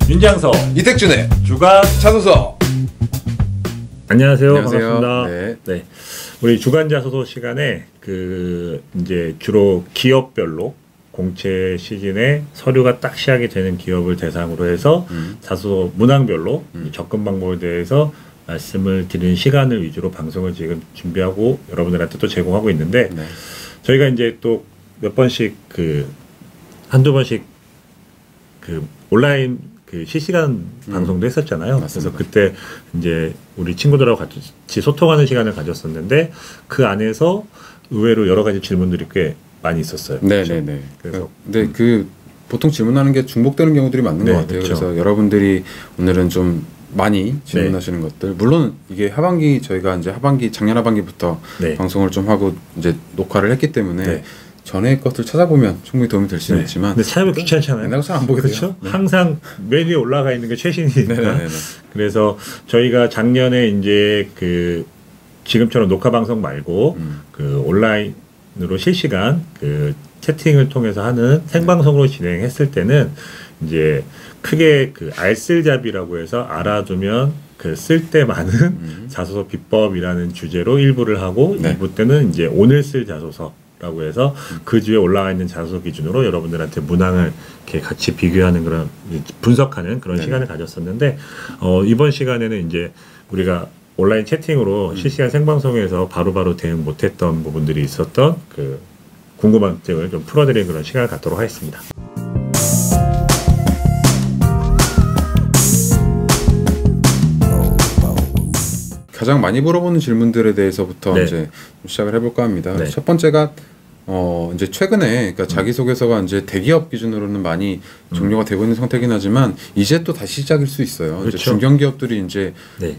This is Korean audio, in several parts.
윤장서 이택준의 주간 자소서. 안녕하세요. 안녕하세요. 반갑습니다. 네. 우리 주간 자소서 시간에 이제 주로 기업별로 공채 시즌에 서류가 딱 시작이 되는 기업을 대상으로 해서 자소서 문항별로 접근 방법에 대해서 말씀을 드리는 시간을 위주로 방송을 지금 준비하고 여러분들한테 또 제공하고 있는데, 네. 저희가 이제 또 몇 번씩 한두 번씩 온라인 실시간 방송도 했었잖아요. 맞습니다. 그래서 그때 이제 우리 친구들하고 같이 소통하는 시간을 가졌었는데, 그 안에서 의외로 여러 가지 질문들이 꽤 많이 있었어요. 네네네. 그래서 근데 보통 질문하는 게 중복되는 경우들이 많은 것 같아요. 그렇죠. 그래서 여러분들이 오늘은 좀 많이 질문하시는 것들, 물론 이게 하반기, 저희가 이제 작년 하반기부터 방송을 좀 하고 이제 녹화를 했기 때문에 전에 것들 찾아보면 충분히 도움이 될 수는 있지만, 근데 찾아보기 귀찮잖아요. 내가 잘 안 보게 그렇죠? 돼요. 네. 항상 맨 위에 올라가 있는 게 최신이니까. 네네네. 그래서 저희가 작년에 이제 지금처럼 녹화 방송 말고 온라인으로 실시간 채팅을 통해서 하는 생방송으로 진행했을 때는 이제 크게 알쓸잡이라고 해서 알아두면 쓸 때 많은 자소서 비법이라는 주제로 1부를 하고 2부 때는 이제 오늘 쓸 자소서라고 해서 그 주에 올라와 있는 자소서 기준으로 여러분들한테 문항을 이렇게 같이 비교하는 그런 분석하는 그런 시간을 가졌었는데, 이번 시간에는 이제 우리가 온라인 채팅으로 실시간 생방송에서 바로바로 대응 못했던 부분들이 있었던 궁금증을 좀 풀어드리는 그런 시간을 갖도록 하겠습니다. 가장 많이 물어보는 질문들에 대해서부터 이제 시작을 해볼까 합니다. 첫 번째가 이제 최근에 자기소개서가 이제 대기업 기준으로는 많이 종료가 되고 있는 상태긴 하지만, 이제 또 다시 시작일 수 있어요. 그렇죠. 이제 중견기업들이 이제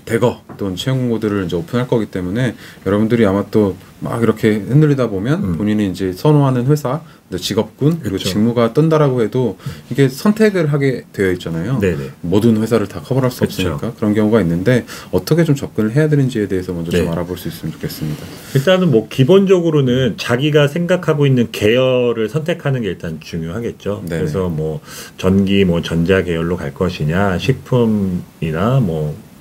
대거 또 채용 공고들을 이제 오픈할 거기 때문에, 여러분들이 아마 또 막 이렇게 흔들리다 보면 본인이 이제 선호하는 회사, 직업군, 그리고 직무가 뜬다라고 해도 이게 선택을 하게 되어 있잖아요. 모든 회사를 다 커버할 수 없으니까 그런 경우가 있는데, 어떻게 좀 접근을 해야 되는지에 대해서 먼저 좀 알아볼 수 있으면 좋겠습니다. 일단은 기본적으로는 자기가 생각하고 있는 계열을 선택하는 게 일단 중요하겠죠. 그래서 전기, 전자 계열로 갈 것이냐, 식품이나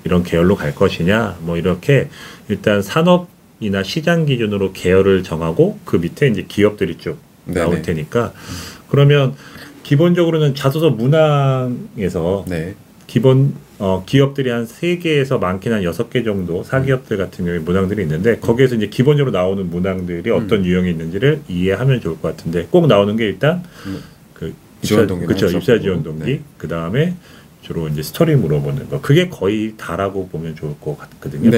이런 계열로 갈 것이냐, 이렇게 일단 산업이나 시장 기준으로 계열을 정하고 그 밑에 이제 기업들이 쭉 나올 테니까, 그러면 기본적으로는 자소서 문항에서 기업들이 한 3개에서 많게는 한 6개 정도, 사기업들 같은 경우에 문항들이 있는데, 거기에서 이제 기본적으로 나오는 문항들이 어떤 유형이 있는지를 이해하면 좋을 것 같은데, 꼭 나오는 게 일단 입사 지원 동기, 그 다음에 주로 이제 스토리 물어보는 거, 그게 거의 다라고 보면 좋을 것 같거든요.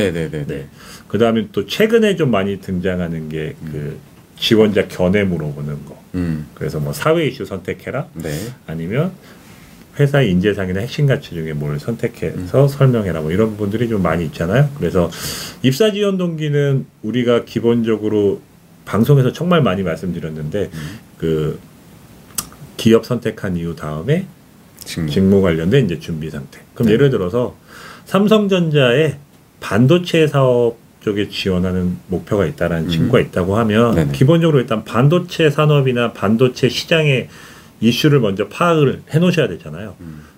그 다음에 또 최근에 좀 많이 등장하는 게 지원자 견해 물어보는 거. 그래서 사회 이슈 선택해라. 아니면 회사 인재상이나 핵심 가치 중에 뭘 선택해서 설명해라. 이런 부분들이 좀 많이 있잖아요. 그래서 입사 지원 동기는 우리가 기본적으로 방송에서 정말 많이 말씀드렸는데, 기업 선택한 이후 다음에 직무 관련된 이제 준비 상태. 그럼 예를 들어서 삼성전자의 반도체 사업 쪽에 지원하는 목표가 있다라는 친구가 있다고 하면, 기본적으로 일단 반도체 산업이나 반도체 시장의 이슈를 먼저 파악을 해 놓으셔야 되잖아요.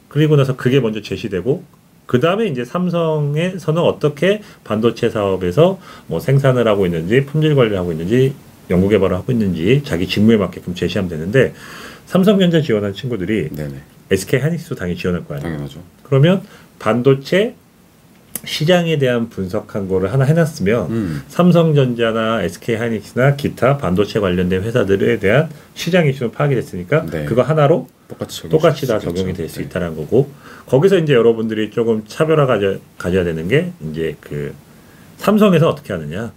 그리고 나서 그게 먼저 제시되고, 그 다음에 이제 삼성에서는 어떻게 반도체 사업에서 생산을 하고 있는지, 품질 관리를 하고 있는지, 연구 개발을 하고 있는지 자기 직무에 맞게끔 제시하면 되는데, 삼성전자 지원한 친구들이 SK 하이닉스도 당연히 지원할 거 아니에요. 당연하죠. 그러면 반도체 시장에 대한 분석한 거를 하나 해놨으면 삼성전자나 SK 하이닉스나 기타 반도체 관련된 회사들에 대한 시장 이슈는 파악이 됐으니까 그거 하나로 똑같이 다 적용이 될 수 있다는 거고, 거기서 이제 여러분들이 조금 차별화 가져야 되는 게 이제 삼성에서 어떻게 하느냐,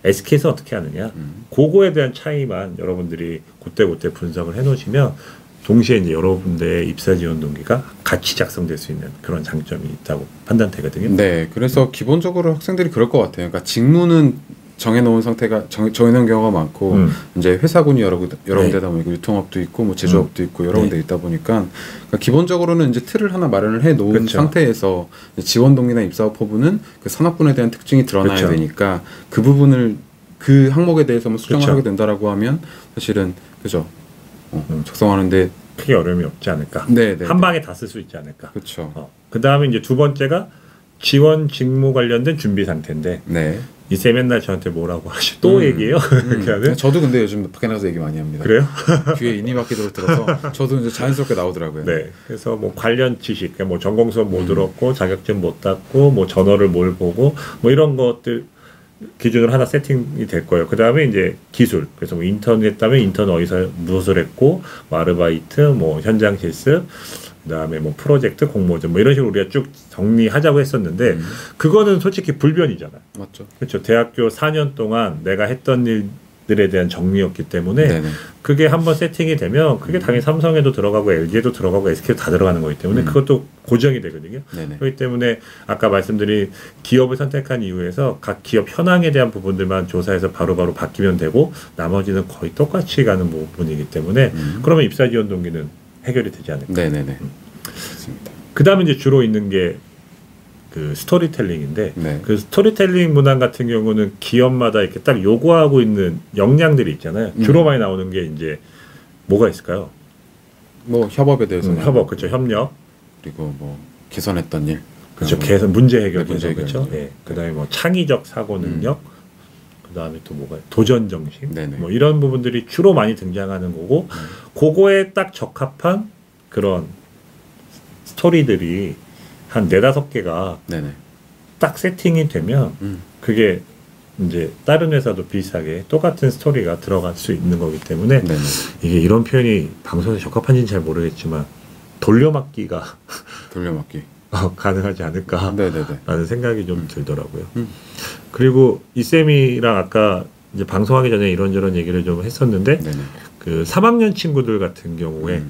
SK에서 어떻게 하느냐, 그거에 대한 차이만 여러분들이 그때 분석을 해놓으시면, 동시에 이제 여러분들의 입사 지원 동기가 같이 작성될 수 있는 그런 장점이 있다고 판단되거든요. 그래서 기본적으로 학생들이 그럴 것 같아요. 그러니까 직무는 정해놓은 상태가 정해놓은 경우가 많고, 이제 회사군이 여러 군데다 보니까 유통업도 있고 제조업도 있고 여러 군데 있다 보니까, 그러니까 기본적으로는 이제 틀을 하나 마련을 해 놓은 상태에서 지원 동기나 입사 포부는 그 산업군에 대한 특징이 드러나야 되니까, 그 부분을 그 항목에 대해서만 수정을 하게 된다라고 하면 사실은 작성하는데 크게 어려움이 없지 않을까. 네네. 한 방에 다 쓸 수 있지 않을까. 그렇죠. 그 다음에 이제 두 번째가 지원 직무 관련된 준비 상태인데 네. 이 쌤 맨날 저한테 뭐라고 하시 또 얘기해요? 이렇게 하는? 저도 근데 요즘 밖에 나가서 얘기 많이 합니다. 그래요? 귀에 인이 박히도록 들어서 저도 이제 자연스럽게 나오더라고요. 네. 그래서 뭐 관련 지식, 뭐 전공 수업 못 들었고 자격증 못 땄고 뭐 전어를 뭘 보고 뭐 이런 것들 기준으로 하나 세팅이 될 거예요. 그 다음에 이제 기술. 그래서 뭐 인턴 했다면 인턴 어디서 무엇을 했고, 뭐 아르바이트, 뭐 현장 실습, 그 다음에 뭐 프로젝트, 공모전, 뭐 이런 식으로 우리가 쭉 정리하자고 했었는데, 그거는 솔직히 불변이잖아요. 맞죠. 그렇죠. 대학교 4년 동안 내가 했던 일들에 대한 정리였기 때문에, 네네. 그게 한번 세팅이 되면, 그게 당연히 삼성에도 들어가고, LG에도 들어가고, SK도 다 들어가는 거기 때문에, 그것도 고정이 되거든요. 네네. 그렇기 때문에, 아까 말씀드린 기업을 선택한 이유에서 각 기업 현황에 대한 부분들만 조사해서 바로바로 바뀌면 되고, 나머지는 거의 똑같이 가는 부분이기 때문에, 그러면 입사 지원 동기는 해결이 되지 않을까. 네네네. 그렇습니다. 그 다음에 이제 주로 있는 게 그 스토리텔링인데, 네. 그 스토리텔링 문항 같은 경우는 기업마다 이렇게 딱 요구하고 있는 역량들이 있잖아요. 주로 많이 나오는 게 이제 뭐가 있을까요? 뭐 협업에 대해서 협업, 그렇죠. 협력. 그리고 뭐 개선했던 일. 그렇죠. 개선, 문제 해결, 문제 해결. 그렇죠. 예. 그다음에 뭐 창의적 사고 능력, 그다음에 또 뭐가 도전 정신, 네네. 뭐 이런 부분들이 주로 많이 등장하는 거고, 그거에 딱 적합한 그런 스토리들이 한 4-5개가 네네. 딱 세팅이 되면 그게 이제 다른 회사도 비슷하게 똑같은 스토리가 들어갈 수 있는 거기 때문에 네네. 이게 이런 표현이 방송에 적합한지는 잘 모르겠지만 돌려막기가 돌려막기. 가능하지 않을까 네네네. 라는 생각이 좀 들더라고요. 그리고 이 쌤이랑 아까 이제 방송하기 전에 이런저런 얘기를 좀 했었는데 네네. 그 3학년 친구들 같은 경우에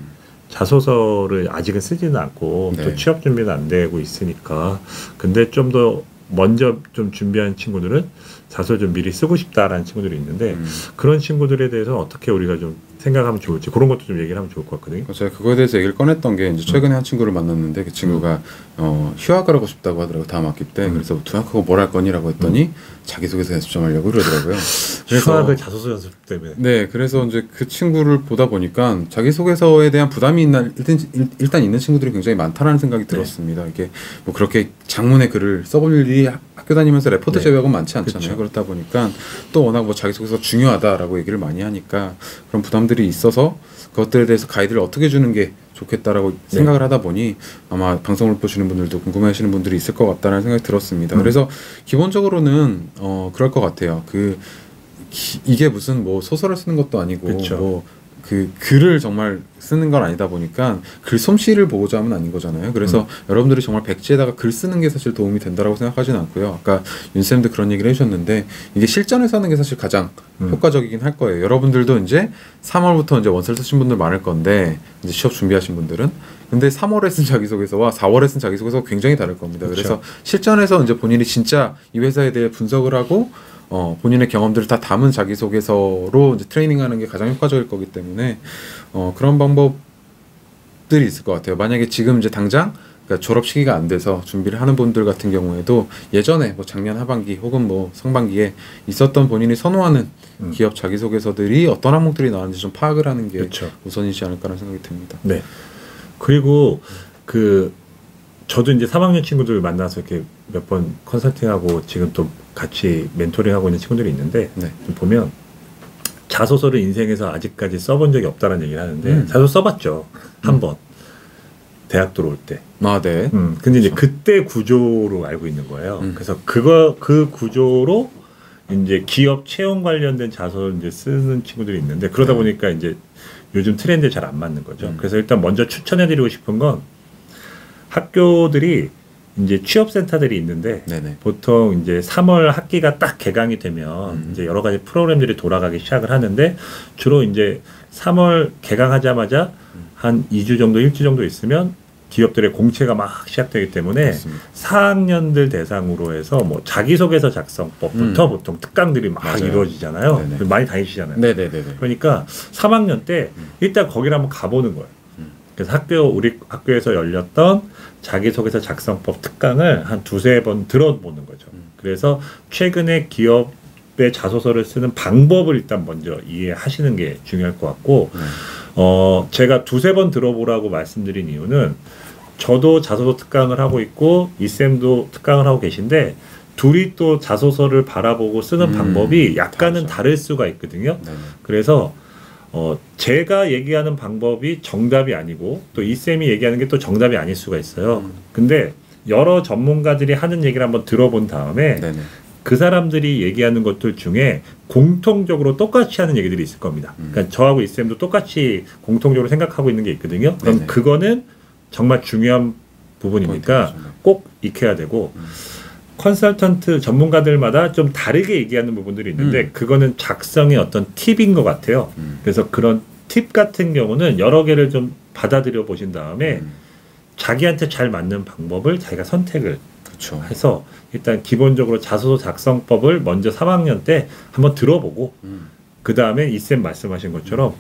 자소서를 아직은 쓰지는 않고 네. 또 취업 준비는 안 되고 있으니까 근데 좀 더 먼저 좀 준비한 친구들은 자소서 좀 미리 쓰고 싶다라는 친구들이 있는데 그런 친구들에 대해서 어떻게 우리가 좀 생각하면 좋을지 그런 것도 좀 얘기를 하면 좋을 것 같거든요. 제가 그거에 대해서 얘기를 꺼냈던 게 이제 최근에 한 친구를 만났는데 그 친구가 휴학을 하고 싶다고 하더라고요. 다음 학기 때. 그래서 휴학하고 뭘 할 거니라고 했더니 자기소개서 연습 좀 하려고 그러더라고요. 휴학을 자소서 연습 때문에. 네, 그래서 이제 그 친구를 보다 보니까 자기소개서에 대한 부담이 일단 있는 친구들이 굉장히 많다라는 생각이 들었습니다. 이게 뭐 그렇게 장문의 글을 써볼 일이 학교 다니면서 레포트 제외하고는 많지 않잖아요. 그쵸. 그렇다 보니까 또 워낙 뭐 자기소개서 중요하다라고 얘기를 많이 하니까 그런 부담들이 있어서 그것들에 대해서 가이드를 어떻게 주는 게 좋겠다라고 생각을 하다 보니 아마 방송을 보시는 분들도 궁금해하시는 분들이 있을 것 같다는 생각이 들었습니다. 그래서 기본적으로는 그럴 것 같아요. 이게 무슨 뭐 소설을 쓰는 것도 아니고 그쵸. 뭐 그 글을 정말 쓰는 건 아니다 보니까 글 솜씨를 보고자 하면 아닌 거잖아요. 그래서 여러분들이 정말 백지에다가 글 쓰는 게 사실 도움이 된다라고 생각하지는 않고요. 아까 윤쌤도 그런 얘기를 해주셨는데 이게 실전에서 하는 게 사실 가장 효과적이긴 할 거예요. 여러분들도 이제 3월부터 이제 원서를 쓰신 분들 많을 건데 이제 취업 준비하신 분들은 근데 3월에 쓴 자기소개서와 4월에 쓴 자기소개서가 굉장히 다를 겁니다. 그렇죠. 그래서 실전에서 이제 본인이 진짜 이 회사에 대해 분석을 하고 본인의 경험들을 다 담은 자기소개서로 이제 트레이닝하는 게 가장 효과적일 거기 때문에 그런 방법들이 있을 것 같아요. 만약에 지금 이제 당장 그러니까 졸업 시기가 안 돼서 준비를 하는 분들 같은 경우에도 예전에 뭐 작년 하반기 혹은 뭐 상반기에 있었던 본인이 선호하는 기업 자기소개서들이 어떤 항목들이 나왔는지 좀 파악을 하는 게 그렇죠. 우선이지 않을까라는 생각이 듭니다. 네. 그리고 저도 이제 3학년 친구들 만나서 이렇게 몇 번 컨설팅하고 지금 또 같이 멘토링하고 있는 친구들이 있는데 네. 좀 보면 자소서를 인생에서 아직까지 써본 적이 없다는 얘기를 하는데 자소서 써봤죠. 한 번. 대학 들어올 때. 아, 네. 근데 이제 그때 구조로 알고 있는 거예요. 그래서 그 구조로 이제 기업 채용 관련된 자소를 이제 쓰는 친구들이 있는데 그러다 보니까 이제 요즘 트렌드에 잘 안 맞는 거죠. 그래서 일단 먼저 추천해드리고 싶은 건 학교들이 이제 취업센터들이 있는데 네네. 보통 이제 3월 학기가 딱 개강이 되면 이제 여러 가지 프로그램들이 돌아가기 시작을 하는데 주로 이제 3월 개강하자마자 한 2주 정도, 1주 정도 있으면 기업들의 공채가 막 시작되기 때문에 그렇습니다. 4학년들 대상으로 해서 뭐 자기소개서 작성법부터 보통 특강들이 막 맞아요. 이루어지잖아요. 네네. 많이 다니시잖아요. 네네네네. 그러니까 3학년 때 일단 거기를 한번 가보는 거예요. 그래서 우리 학교에서 열렸던 자기소개서 작성법 특강을 한 2-3번 들어보는 거죠. 그래서 최근에 기업의 자소서를 쓰는 방법을 일단 먼저 이해하시는 게 중요할 것 같고 제가 두세 번 들어보라고 말씀드린 이유는 저도 자소서 특강을 하고 있고 이쌤도 특강을 하고 계신데 둘이 또 자소서를 바라보고 쓰는 방법이 약간은 다를 수가 있거든요. 그래서 제가 얘기하는 방법이 정답이 아니고 또 이쌤이 얘기하는 게 또 정답이 아닐 수가 있어요. 근데 여러 전문가들이 하는 얘기를 한번 들어본 다음에 그 사람들이 얘기하는 것들 중에 공통적으로 똑같이 하는 얘기들이 있을 겁니다. 그러니까 저하고 이쌤도 똑같이 공통적으로 생각하고 있는 게 있거든요. 그럼 그거는 정말 중요한 부분이니까 꼭 익혀야 되고 컨설턴트 전문가들마다 좀 다르게 얘기하는 부분들이 있는데 그거는 작성의 어떤 팁인 것 같아요. 그래서 그런 팁 같은 경우는 여러 개를 좀 받아들여 보신 다음에 자기한테 잘 맞는 방법을 자기가 선택을 해서 일단 기본적으로 자소서 작성법을 먼저 3학년 때 한번 들어보고 그 다음에 이쌤 말씀하신 것처럼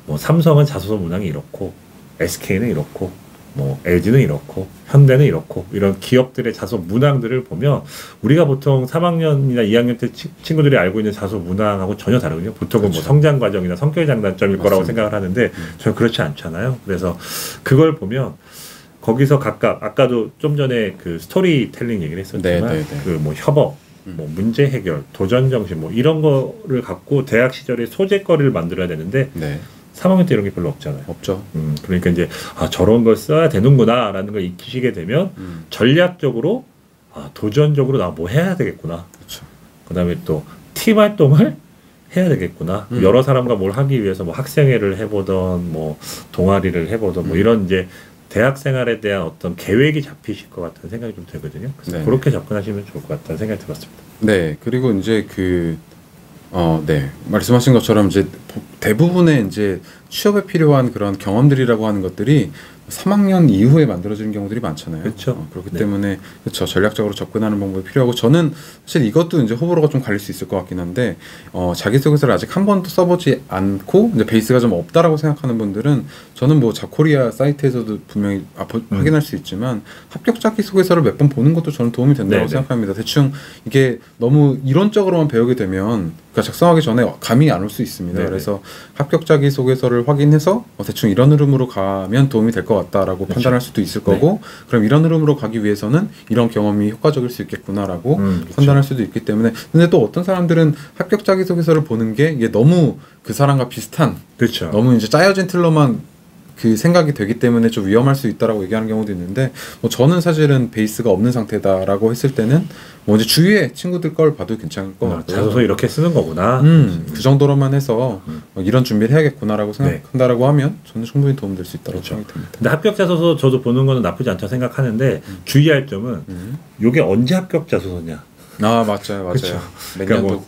뭐 삼성은 자소서 문항이 이렇고 SK는 이렇고 뭐 LG는 이렇고 현대는 이렇고 이런 기업들의 자소 문항들을 보면 우리가 보통 3학년이나 2학년 때 친구들이 알고 있는 자소 문항하고 전혀 다르거든요. 보통은 뭐 성장 과정이나 성격 장단점일 거라고 생각을 하는데 저는 그렇지 않잖아요. 그래서 그걸 보면 거기서 각각 아까도 좀 전에 그 스토리텔링 얘기를 했었지만 그 뭐 협업, 뭐 문제 해결, 도전 정신 뭐 이런 거를 갖고 대학 시절에 소재거리를 만들어야 되는데 3학년 때 이런 게 별로 없잖아요. 없죠. 그러니까 이제 저런 걸 써야 되는구나라는 걸 익히시게 되면 전략적으로 도전적으로 나 뭐 해야 되겠구나. 그다음에 또 팀 활동을 해야 되겠구나. 여러 사람과 뭘 하기 위해서 뭐 학생회를 해보던 뭐 동아리를 해보던 뭐 이런 이제 대학 생활에 대한 어떤 계획이 잡히실 것 같은 생각이 좀 들거든요. 그래서 그렇게 접근하시면 좋을 것 같다는 생각이 들었습니다. 네, 그리고 이제 말씀하신 것처럼 이제 대부분의 이제 취업에 필요한 그런 경험들이라고 하는 것들이 3학년 이후에 만들어지는 경우들이 많잖아요. 그렇죠. 그렇기 때문에 전략적으로 접근하는 방법이 필요하고 저는 사실 이것도 이제 호불호가 좀 갈릴 수 있을 것 같긴 한데 자기소개서를 아직 한 번도 써보지 않고 이제 베이스가 좀 없다라고 생각하는 분들은 저는 뭐 잡코리아 사이트에서도 분명히 확인할 수 있지만 합격 자기소개서를 몇 번 보는 것도 저는 도움이 된다고 생각합니다. 대충 이게 너무 이론적으로만 배우게 되면 그러니까 작성하기 전에 감이 안 올 수 있습니다. 그래서 합격 자기소개서를 확인해서 대충 이런 흐름으로 가면 도움이 될 것 같다라고 판단할 수도 있을 거고 그럼 이런 흐름으로 가기 위해서는 이런 경험이 효과적일 수 있겠구나라고 판단할 수도 있기 때문에 근데 또 어떤 사람들은 합격 자기소개서를 보는 게 이게 너무 그 사람과 비슷한 너무 이제 짜여진 틀로만 그 생각이 되기 때문에 좀 위험할 수 있다라고 얘기하는 경우도 있는데 뭐 저는 사실은 베이스가 없는 상태다라고 했을 때는 뭐 이제 주위에 친구들 걸 봐도 괜찮을 것 같고요. 자소서 이렇게 쓰는 거구나. 그 정도로만 해서 이런 준비를 해야겠구나라고 생각한다라고 하면 저는 충분히 도움될 수 있다고 생각이 듭니다. 근데 합격 자소서 저도 보는 거는 나쁘지 않다고 생각하는데 주의할 점은 이게 언제 합격 자소서냐. 맞아요. 몇 년도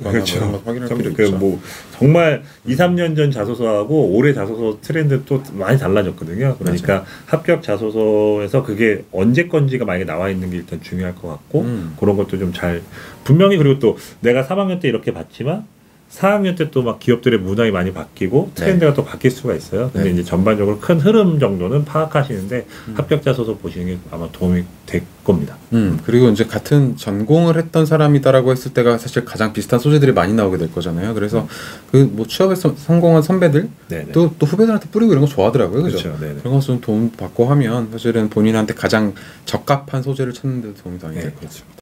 확인할 필요 있죠. 뭐 정말 2, 3년 전 자소서하고 올해 자소서 트렌드 또 많이 달라졌거든요. 그러니까 합격 자소서에서 그게 언제 건지가 만약에 나와 있는 게 일단 중요할 것 같고 그런 것도 좀 잘 분명히 그리고 또 내가 3학년 때 이렇게 봤지만 4학년 때 또 막 기업들의 문화가 많이 바뀌고 트렌드가 또 바뀔 수가 있어요. 근데 이제 전반적으로 큰 흐름 정도는 파악하시는데 합격 자소서 보시는 게 아마 도움이 될 겁니다. 그리고 이제 같은 전공을 했던 사람이다라고 했을 때가 사실 가장 비슷한 소재들이 많이 나오게 될 거잖아요. 그래서 그 뭐 취업에서 성공한 선배들 또 후배들한테 뿌리고 이런 거 좋아하더라고요. 그죠? 그런 것좀 도움 받고 하면 사실은 본인한테 가장 적합한 소재를 찾는 데 도움이 많이 될 것 같습니다.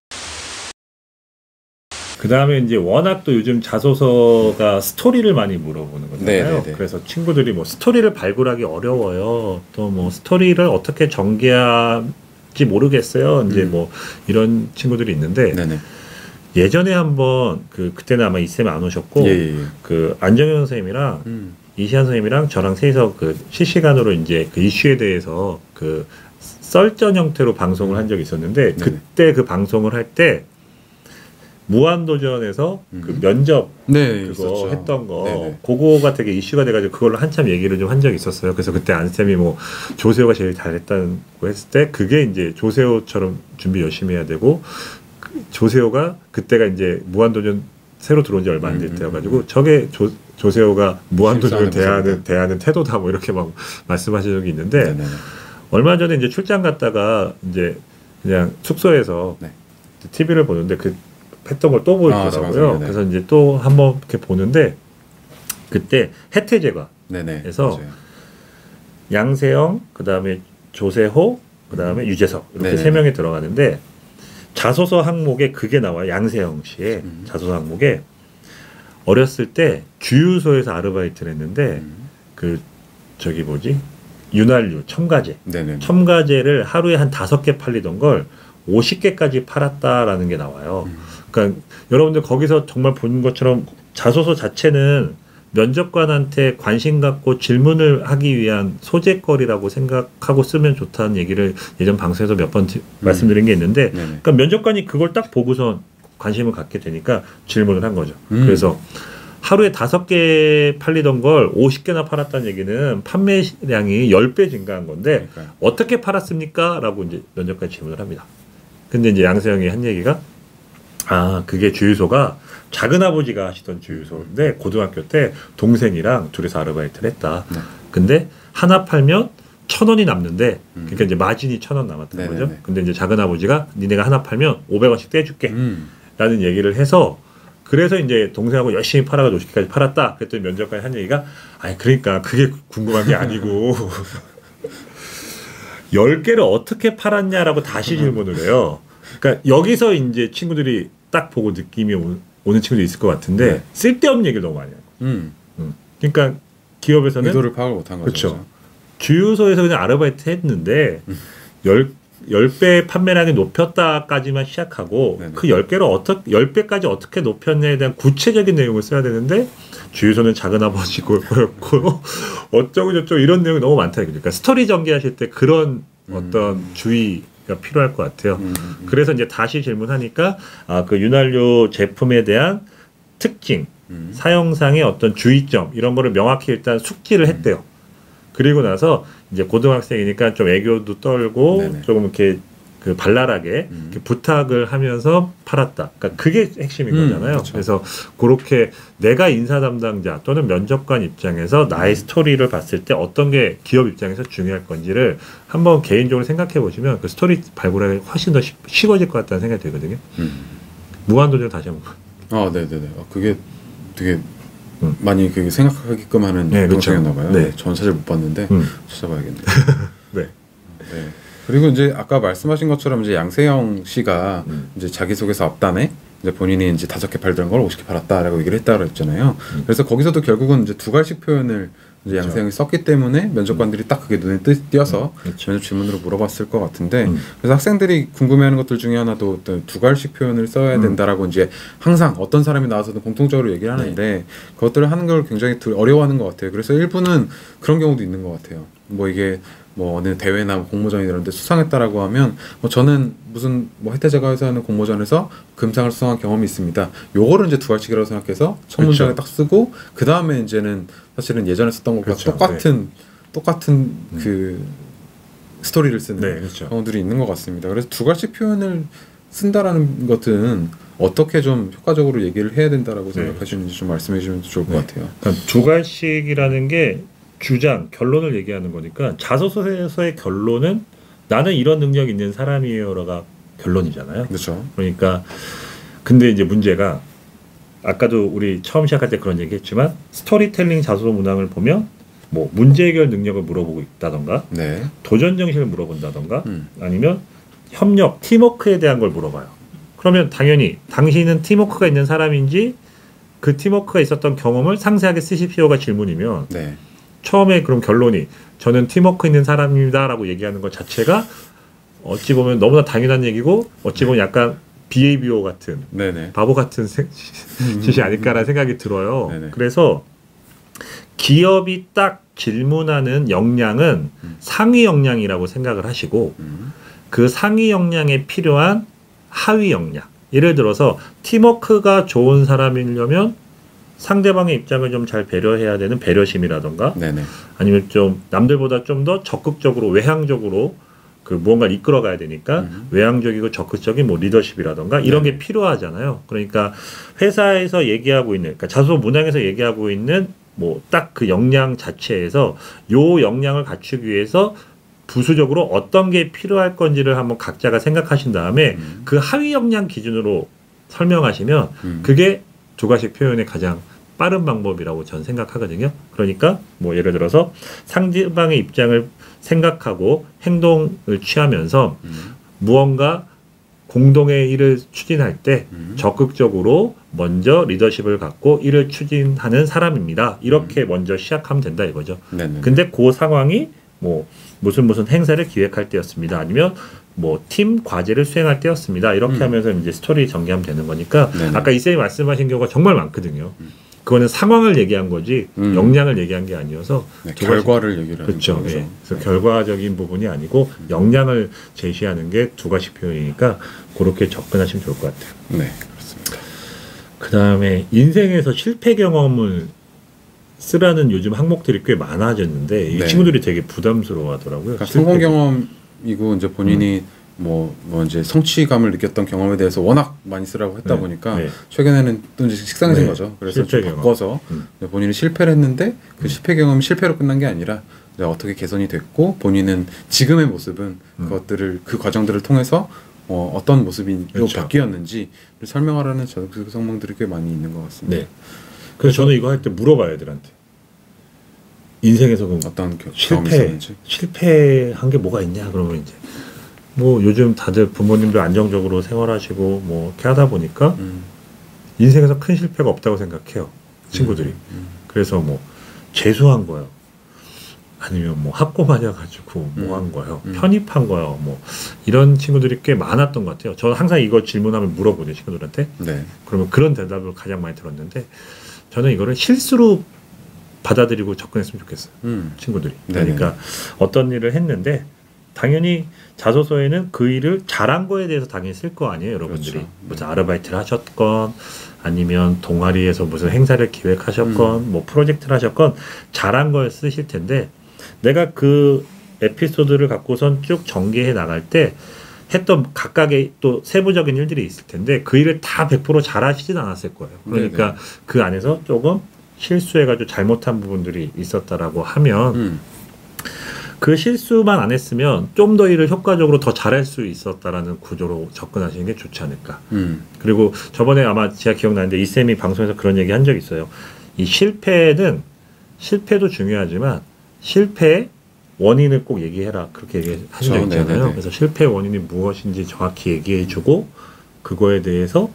그 다음에 이제 워낙 또 요즘 자소서가 스토리를 많이 물어보는 거잖아요. 그래서 친구들이 뭐 스토리를 발굴하기 어려워요. 또 뭐 스토리를 어떻게 전개할지 모르겠어요. 이제 뭐 이런 친구들이 있는데 예전에 한번 그때는 아마 이쌤 안 오셨고 그 안정현 선생님이랑 이시안 선생님이랑 저랑 셋이서 그 실시간으로 이제 그 이슈에 대해서 그 썰전 형태로 방송을 한 적이 있었는데 그때 그 방송을 할 때 무한도전에서 그 면접 그거 있었죠. 했던 거 그거가 되게 이슈가 돼가지고 그걸로 한참 얘기를 좀 한 적이 있었어요. 그래서 그때 안쌤이 뭐 조세호가 제일 잘했다고 했을 때 그게 이제 조세호처럼 준비 열심히 해야 되고 조세호가 그때가 이제 무한도전 새로 들어온 지 얼마 안 될 때여가지고 저게 조세호가 무한도전을 대하는 태도다 뭐 이렇게 막 말씀하신 적이 있는데 얼마 전에 이제 출장 갔다가 이제 그냥 숙소에서 TV를 보는데 했던 걸 또 보이더라고요. 그래서 이제 또 한번 이렇게 보는데 그때 해태 제과에서 양세형, 그다음에 조세호, 그다음에 유재석 이렇게 세 명이 들어가는데 자소서 항목에 그게 나와요. 양세형 씨의 자소서 항목에 어렸을 때 주유소에서 아르바이트를 했는데 그 저기 뭐지? 윤활유, 첨가제. 네네. 첨가제를 하루에 한 5개 팔리던 걸 50개까지 팔았다라는 게 나와요. 그러니까 여러분들 거기서 정말 본 것처럼 자소서 자체는 면접관한테 관심 갖고 질문을 하기 위한 소재거리라고 생각하고 쓰면 좋다는 얘기를 예전 방송에서 몇 번 말씀드린 게 있는데 그러니까 면접관이 그걸 딱 보고서 관심을 갖게 되니까 질문을 한 거죠. 그래서 하루에 5개 팔리던 걸 50개나 팔았다는 얘기는 판매량이 10배 증가한 건데 그러니까요. 어떻게 팔았습니까? 라고 이제 면접관이 질문을 합니다. 근데 이제 양세형이 한 얘기가 그게 주유소가 작은아버지가 하시던 주유소인데 고등학교 때 동생이랑 둘이서 아르바이트를 했다. 근데 하나 팔면 1,000원이 남는데 그러니까 이제 마진이 1,000원 남았던 거죠. 근데 이제 작은아버지가 니네가 하나 팔면 500원씩 떼줄게 라는 얘기를 해서 그래서 이제 동생하고 열심히 팔아가지고 50개까지 팔았다. 그랬더니 면접관이 한 얘기가 그러니까 그게 궁금한 게 아니고 10개를 어떻게 팔았냐라고 다시 질문을 해요. 그러니까 여기서 이제 친구들이 딱 보고 느낌이 오는 친구도 있을 것 같은데 쓸데없는 얘기를 너무 많이 해요. 그러니까 기업에서는 의도를 파악을 못한 거죠. 그렇죠. 주유소에서 그냥 아르바이트 했는데 10배 판매량이 높였다까지만 시작하고 그 10배까지 어떻게 높였냐에 대한 구체적인 내용을 써야 되는데 주유소는 작은아버지고 어쩌고 저쩌고 이런 내용이 너무 많다. 그러니까 스토리 전개하실 때 그런 어떤 주의가 필요할 것 같아요. 그래서 이제 다시 질문하니까 그 윤활유 제품에 대한 특징, 사용상의 어떤 주의점 이런 거를 명확히 일단 숙지를 했대요. 그리고 나서 이제 고등학생이니까 좀 애교도 떨고 조금 이렇게 그 발랄하게 이렇게 부탁을 하면서 팔았다. 그러니까 그게 핵심인 거잖아요. 그렇죠. 그래서 그렇게 내가 인사 담당자 또는 면접관 입장에서 나의 스토리를 봤을 때 어떤 게 기업 입장에서 중요할 건지를 한번 개인적으로 생각해 보시면 그 스토리 발굴하기 훨씬 더 쉬워질 것 같다는 생각이 들거든요. 무한도전 다시 한번. 네네네. 그게 되게 많이 그 생각하게끔 하는 영상이었나 봐요. 네. 전 사실 못 봤는데 찾아봐야겠네요. 네. 그리고 이제 아까 말씀하신 것처럼 이제 양세형 씨가 이제 자기소개서 앞단에 이제 본인이 이제 5개 팔던 걸 50개 팔았다라고 얘기를 했다고 했잖아요. 그래서 거기서도 결국은 이제 두 가지씩 표현을 이제 양세형이 썼기 때문에 면접관들이 딱 그게 눈에 띄어서 면접 질문으로 물어봤을 것 같은데 그래서 학생들이 궁금해하는 것들 중에 하나도 두 가지씩 표현을 써야 된다라고 이제 항상 어떤 사람이 나와서도 공통적으로 얘기를 하는데 그것들을 하는 걸 굉장히 어려워하는 것 같아요. 그래서 일부는 그런 경우도 있는 것 같아요. 뭐 이게 뭐 어느 대회나 공모전이 이런 데 수상했다라고 하면 저는 무슨 뭐 혜태제과에서 하는 공모전에서 금상을 수상한 경험이 있습니다. 요거를 이제 두 가지씩이라고 생각해서 첫 문장에 딱 쓰고 그 다음에 이제는 사실은 예전에 썼던 것과 똑같은 그 스토리를 쓰는 경우들이 있는 것 같습니다. 그래서 두 가지 표현을 쓴다라는 것은 어떻게 좀 효과적으로 얘기를 해야 된다라고 생각하시는지 좀 말씀해 주시면 좋을 것 같아요. 그러니까 두 가지씩이라는 게 주장, 결론을 얘기하는 거니까 자소서에서의 결론은 나는 이런 능력이 있는 사람이에요가 결론이잖아요. 그렇죠. 그러니까 근데 이제 문제가 아까도 우리 처음 시작할 때 그런 얘기했지만 스토리텔링 자소서 문항을 보면 뭐 문제 해결 능력을 물어보고 있다던가 도전 정신을 물어본다던가 아니면 협력, 팀워크에 대한 걸 물어봐요. 그러면 당연히 당신은 팀워크가 있는 사람인지 그 팀워크가 있었던 경험을 상세하게 쓰십시오가 질문이면 처음에 그럼 결론이 저는 팀워크 있는 사람입니다라고 얘기하는 것 자체가 어찌 보면 너무나 당연한 얘기고 어찌 보면 약간 BABO 같은 바보 같은 짓이 아닐까라는 생각이 들어요. 그래서 기업이 딱 질문하는 역량은 상위 역량이라고 생각을 하시고 그 상위 역량에 필요한 하위 역량, 예를 들어서 팀워크가 좋은 사람이려면 상대방의 입장을 좀 잘 배려해야 되는 배려심이라던가 아니면 좀 남들보다 좀 더 적극적으로 외향적으로 그 무언가를 이끌어가야 되니까 외향적이고 적극적인 뭐 리더십이라던가 이런 게 필요하잖아요. 그러니까 회사에서 얘기하고 있는 그러니까 자소서 문항에서 얘기하고 있는 뭐 딱 그 역량 자체에서 요 역량을 갖추기 위해서 부수적으로 어떤 게 필요할 건지를 한번 각자가 생각하신 다음에 그 하위 역량 기준으로 설명하시면 그게 두 가지 표현의 가장 빠른 방법이라고 전 생각하거든요. 그러니까 뭐 예를 들어서 상대방의 입장을 생각하고 행동을 취하면서 무언가 공동의 일을 추진할 때 적극적으로 먼저 리더십을 갖고 일을 추진하는 사람입니다. 이렇게 먼저 시작하면 된다 이거죠. 네네. 근데 그 상황이 뭐 무슨 행사를 기획할 때였습니다. 아니면 뭐 팀 과제를 수행할 때였습니다. 이렇게 하면서 이제 스토리 전개하면 되는 거니까 네네. 아까 이쌤이 말씀하신 경우가 정말 많거든요. 그거는 상황을 얘기한 거지 역량을 얘기한 게 아니어서 네, 결과를 얘기를 하는 그렇죠. 거죠. 예. 그래서 결과적인 부분이 아니고 역량을 제시하는 게 두 가지 표현이니까 그렇게 접근하시면 좋을 것 같아요. 네, 그렇습니다. 그 다음에 인생에서 실패 경험을 쓰라는 요즘 항목들이 꽤 많아졌는데 이 네. 친구들이 되게 부담스러워하더라고요. 그러니까 성공 경험이고 이제 본인이 뭐 이제 성취감을 느꼈던 경험에 대해서 워낙 많이 쓰라고 했다 네. 보니까 네. 최근에는 또 이제 식상해진 네. 거죠. 그래서 좀 실패 바꿔서 본인이 실패를 했는데 그 실패 경험이 실패로 끝난 게 아니라 이제 어떻게 개선이 됐고 본인은 지금의 모습은 그것들을 그 과정들을 통해서 어떤 모습이 그렇죠. 바뀌었는지를 설명하라는 성명들이 꽤 많이 있는 것 같습니다. 네. 그래서 저는 이거 할 때 물어봐요, 애들한테. 인생에서 그럼 어떤 경험이 있었는지. 실패한 게 뭐가 있냐? 그러면 이제 뭐 요즘 다들 부모님들 안정적으로 생활하시고 뭐 이렇게 하다 보니까 인생에서 큰 실패가 없다고 생각해요, 친구들이. 그래서 뭐 재수한 거요. 아니면 뭐 학고 맞아가지고 뭐 한 거요. 편입한 거요. 뭐 이런 친구들이 꽤 많았던 것 같아요. 저는 항상 이거 질문하면 물어보죠, 친구들한테. 네. 그러면 그런 대답을 가장 많이 들었는데 저는 이거를 실수로 받아들이고 접근했으면 좋겠어요. 친구들이. 그러니까 네네. 어떤 일을 했는데 당연히 자소서에는 그 일을 잘한 거에 대해서 당연히 쓸 거 아니에요, 여러분들이. 그렇죠. 무슨 아르바이트를 하셨건 아니면 동아리에서 무슨 행사를 기획하셨건 뭐 프로젝트를 하셨건 잘한 걸 쓰실 텐데 내가 그 에피소드를 갖고선 쭉 전개해 나갈 때 했던 각각의 또 세부적인 일들이 있을 텐데 그 일을 다 100% 잘하시진 않았을 거예요. 그러니까 네네. 그 안에서 조금 실수해가지고 잘못한 부분들이 있었다라고 하면 그 실수만 안 했으면 좀 더 일을 효과적으로 더 잘할 수 있었다라는 구조로 접근하시는 게 좋지 않을까. 그리고 저번에 아마 제가 기억나는데 이쌤이 방송에서 그런 얘기 한 적이 있어요. 이 실패도 중요하지만 실패의 원인을 꼭 얘기해라. 그렇게 얘기하신 적 있잖아요. 네네네. 그래서 실패의 원인이 무엇인지 정확히 얘기해주고 그거에 대해서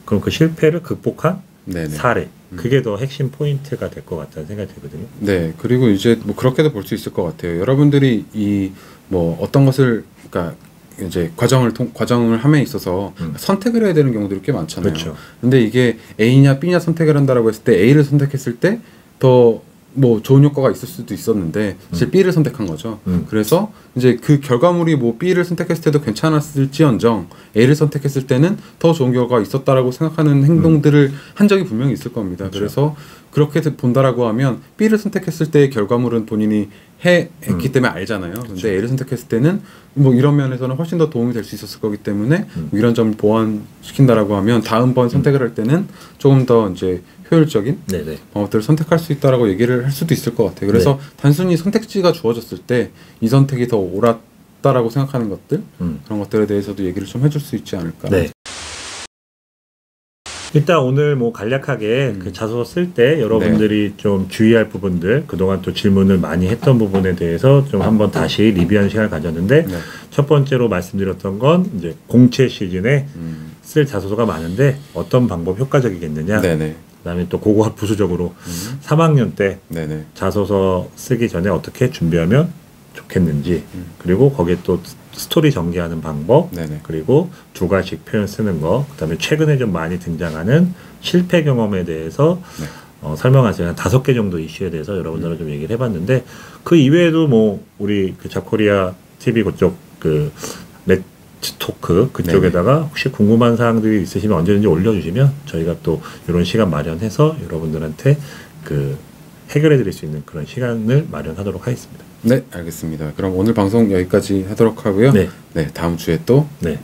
그럼 그 실패를 극복한 네네. 사례. 그게 더 핵심 포인트가 될 것 같다는 생각이 들거든요. 네, 그리고 이제 뭐 그렇게도 볼 수 있을 것 같아요. 여러분들이 이 뭐 어떤 것을 그러니까 이제 과정을 함에 있어서 선택을 해야 되는 경우들이 꽤 많잖아요. 그렇죠. 근데 이게 A냐 B냐 선택을 한다라고 했을 때 A를 선택했을 때 더 뭐 좋은 효과가 있을 수도 있었는데 사실 B를 선택한 거죠. 그래서 이제 그 결과물이 뭐 B를 선택했을 때도 괜찮았을지언정 A를 선택했을 때는 더 좋은 결과가 있었다라고 생각하는 행동들을 한 적이 분명히 있을 겁니다. 그렇죠. 그래서 그렇게 본다라고 하면 B를 선택했을 때의 결과물은 본인이 했기 때문에 알잖아요. 근데 그렇죠. A를 선택했을 때는 뭐 이런 면에서는 훨씬 더 도움이 될 수 있었을 거기 때문에 뭐 이런 점을 보완시킨다라고 하면 다음번 선택을 할 때는 조금 더 이제 효율적인 네네. 방법들을 선택할 수 있다라고 얘기를 할 수도 있을 것 같아요. 그래서 단순히 선택지가 주어졌을 때 이 선택이 더 옳았다라고 생각하는 것들 그런 것들에 대해서도 얘기를 좀 해줄 수 있지 않을까. 네. 일단 오늘 뭐 간략하게 그 자소서 쓸 때 여러분들이 좀 주의할 부분들 그동안 또 질문을 많이 했던 부분에 대해서 좀 한번 다시 리뷰하는 시간을 가졌는데 네. 첫 번째로 말씀드렸던 건 이제 공채 시즌에 쓸 자소서가 많은데 어떤 방법 효과적이겠느냐. 네네. 그다음에 또 그거 부수적으로 3학년 때 네네. 자소서 쓰기 전에 어떻게 준비하면 좋겠는지 그리고 거기에 또 스토리 전개하는 방법 네네. 그리고 두 가지씩 표현 쓰는 거 그다음에 최근에 좀 많이 등장하는 실패 경험에 대해서 네. 설명하세요. 한 5개 정도 이슈에 대해서 여러분들은 좀 얘기를 해봤는데 그 이외에도 뭐 우리 그 자코리아 TV 그쪽 그 토크 그쪽에다가 혹시 궁금한 사항들이 있으시면 언제든지 올려주시면 저희가 또 이런 시간 마련해서 여러분들한테 그 해결해 드릴 수 있는 그런 시간을 마련하도록 하겠습니다. 네, 알겠습니다. 그럼 오늘 방송 여기까지 하도록 하고요. 네. 네, 다음 주에 또 네.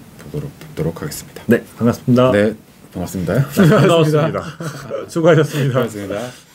뵙도록 하겠습니다. 네, 반갑습니다. 네, 반갑습니다. 반갑습니다. 수고하셨습니다. 반갑습니다.